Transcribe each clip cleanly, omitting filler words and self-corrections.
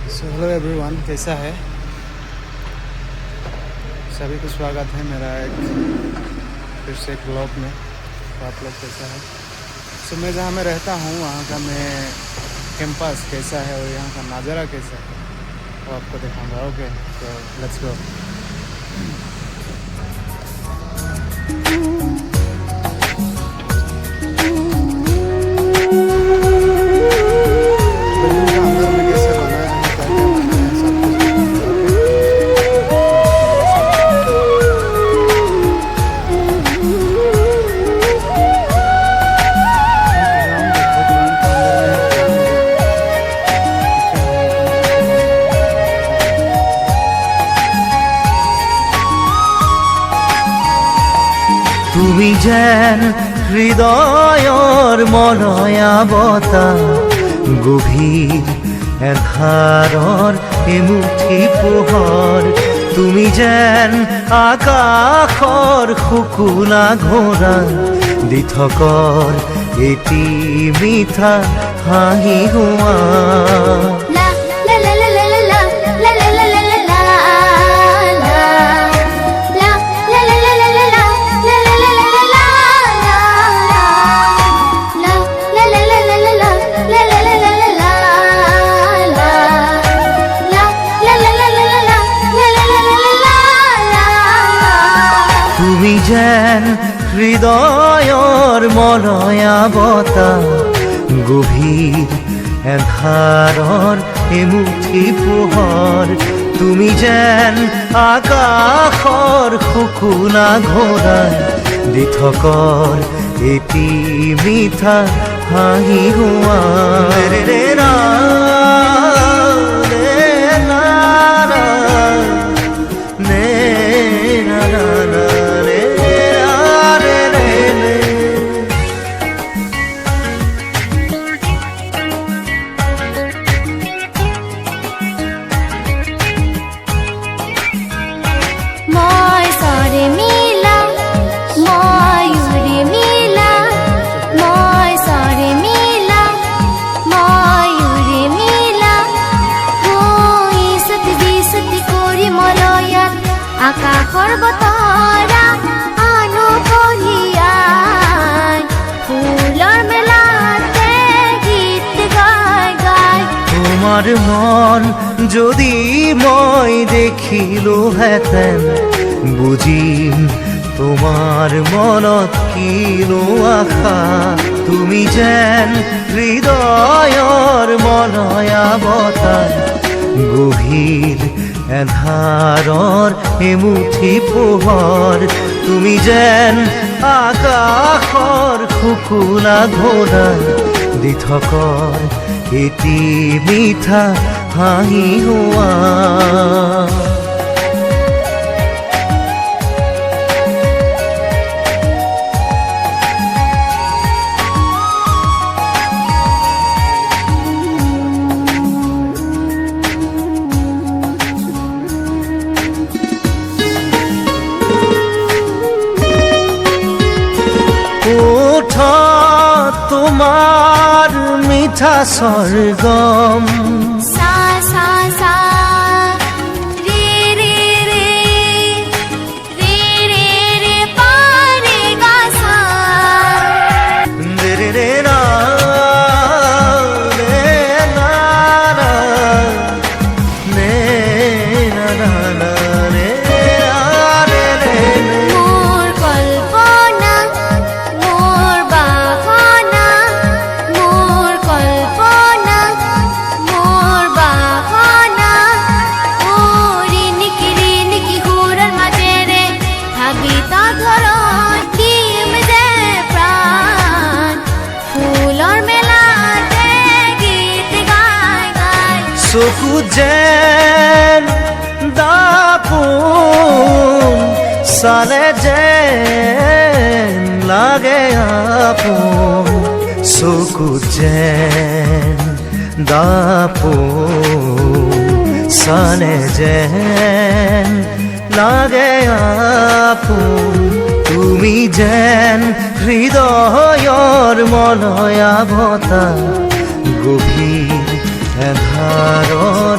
Hello everyone, कैसा है सभी को? स्वागत है मेरा एक फिर से एक ब्लॉग में। तो आप लोग कैसा है? सो मैं जहाँ मैं रहता हूँ वहाँ का मैं कैंपस कैसा है और यहाँ का नज़ारा कैसा है वो आपको दिखाऊंगा। ओके, तो लेट्स गो। তুমি যেন হৃদয়ৰ মনয়াবতা, গভীৰ এন্ধাৰৰ এমুঠি পোহৰ। তুমি যেন আকাশৰ শুকুলা ঘোঁৰা, দিঠকৰ এটি মিঠা হাঁহি হোৱা। তুমি যেন হৃদয়ৰ মনয়াবতা, গভীৰ এন্ধাৰৰ এমুঠি পোহৰ। তুমি যেন আকাশৰ শুকুলা ঘোঁৰা, দিঠকৰ এটি মিঠা হাঁহি হোৱা। আকাশৰ বতৰা আনো কঢ়িয়াই, ফুলৰ মেলাতে গীত গাই গাই। তোমাৰ মন যদি মই দেখিলোহেঁতেন, বুজিম তোমাৰ মনত কিনো আশা। তুমি যেন হৃদয়ৰ মনয়াবতা, গভীৰ এন্ধাৰৰ এমুঠি পোহৰ। তুমি যেন আকাশৰ শুকুলা ঘোঁৰা, দিঠকৰ এটি মিঠা হাঁহি হোৱা। তোমার মিঠা স্বর্গম, সা সা সা রে রে রে রে রে রে পা রে গা সা। রে রে না রে না না নে না না না রে রে রে। মোর কল্পনা, মোর বাসনা, মোর কল্পনা, মোর বাসনা। ও রিনিকি রিনিকি হুরার মাজেরে ভাবিতা ধরন দিম যে প্রাণ, ফুলৰ মেলাতে গীত গাই গাই। চকু যেন দাপোন, চালে যেন লাগে আপোন। চকু যেন দাপোন, চালে যেন লাগে আপোন। তুমি যেন হৃদয়ৰ মনয়াবতা, গভীৰ এন্ধাৰৰ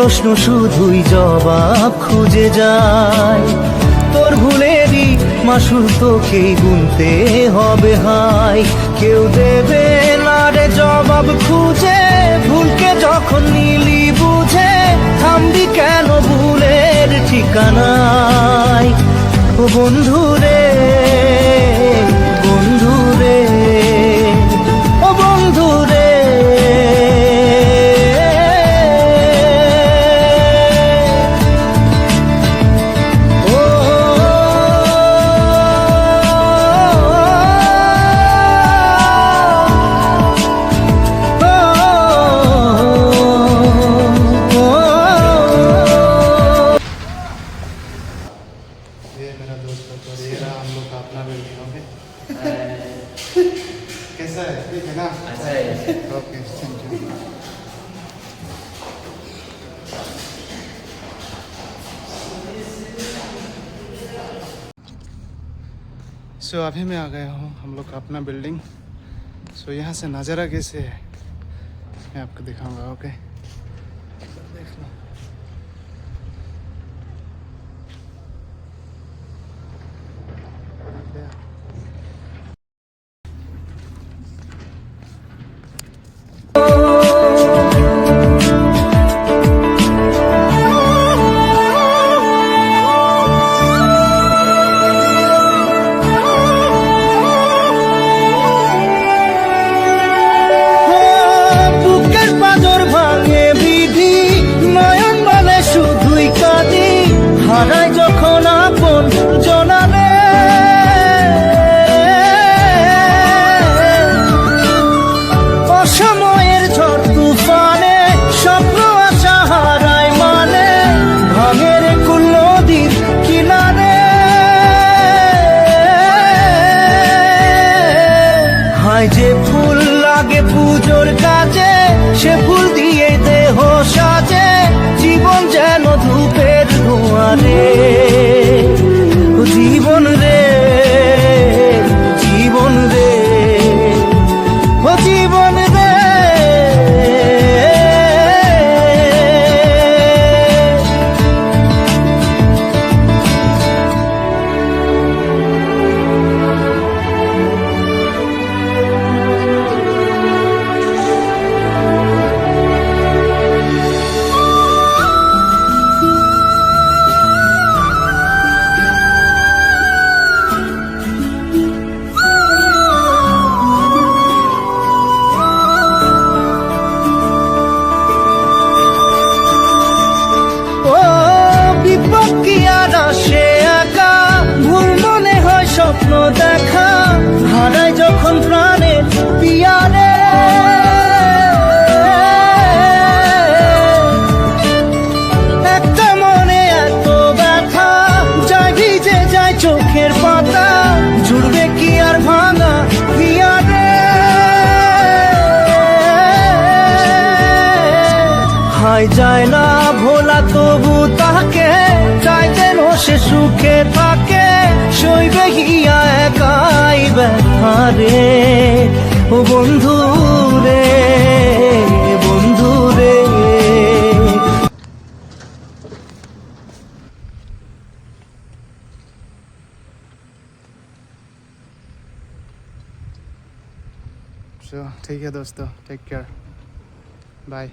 প্রশ্ন শুধুই জবাব খুঁজে যায়। তোর ভুলেরই মাসুল তোকেই গুনতে হবে হাই। কেউ দেবে না রে জবাব খুঁজে, ভুলকে যখন নিলি বুঝে থামবি কেন ভুলের ঠিকানায়। ও বন্ধু রে, বন্ধু রে, ও বন্ধু রে। ये मेरा दोस्त है, तो ये रहा हम लोग का अपना बिल्डिंग। ओके, कैसा है? ठीक है ना? अच्छा है। Okay, thank you. सो अभी मैं आ गया हूँ हम लोग का अपना बिल्डिंग। सो यहाँ से नज़ारा कैसे है मैं आपको दिखाऊंगा। ओके, देख लो। বুকের পাঁজর ভাঙে বিধি, নয়ন বলে শুধুই কাঁদি। হারায় যখন আপন জনারে, অসময়ের ঝড় তুফানে স্বপ্ন আশা হারায় মানে। ভাঙের কুল নদীর কিনারে, হায় যে ফুল লাগে পুজোর কাজে, সে ফুল দিয়ে দেহ সাজে। জীবন যেন ধূপের ধোঁয়ারে, ও জীবন রে, জীবন রে, ও জীবন রে। ও বিপদ কি আর আসে একা, ভুল মনে হয় স্বপ্ন দেখা। হারায় যখন প্রাণের পিয়ারে, একটা মনে এত ব্যথা, যায় ভিজে যায় চোখের পাতা। জুড়বে কি আর ভাঙা পিয়ারে, হায় যায় না ভোলা তবু তাকে, চাই যেন সে সুখে থাকে। সইবে গিয়া একাই ব্যথা রে, ও বন্ধু রে, বন্ধু রে। सो ठीक है दोस्तों, टेक केयर, बाय।